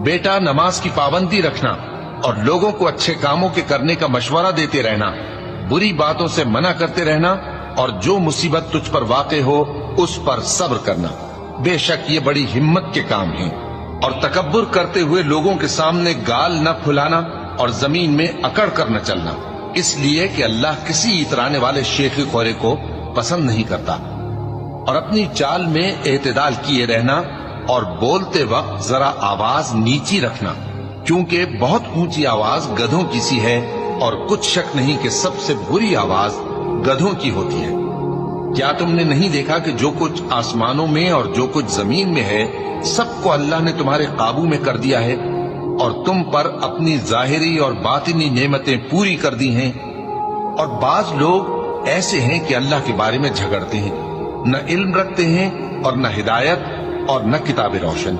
بیٹا نماز کی پابندی رکھنا اور لوگوں کو اچھے کاموں کے کرنے کا مشورہ دیتے رہنا، بری باتوں سے منع کرتے رہنا، اور جو مصیبت تجھ پر واقع ہو اس پر صبر کرنا، بے شک یہ بڑی ہمت کے کام ہیں۔ اور تکبر کرتے ہوئے لوگوں کے سامنے گال نہ پھلانا اور زمین میں اکڑ کر نہ چلنا، اس لیے کہ اللہ کسی اترانے والے شیخ خورے کو پسند نہیں کرتا۔ اور اپنی چال میں اعتدال کیے رہنا اور بولتے وقت ذرا آواز نیچی رکھنا، کیونکہ بہت اونچی آواز گدھوں کی سی ہے، اور کچھ شک نہیں کہ سب سے بری آواز گدھوں کی ہوتی ہے۔ کیا تم نے نہیں دیکھا کہ جو کچھ آسمانوں میں اور جو کچھ زمین میں ہے سب کو اللہ نے تمہارے قابو میں کر دیا ہے، اور تم پر اپنی ظاہری اور باطنی نعمتیں پوری کر دی ہیں؟ اور بعض لوگ ایسے ہیں کہ اللہ کے بارے میں جھگڑتے ہیں، نہ علم رکھتے ہیں اور نہ ہدایت اور نہ کتاب روشن۔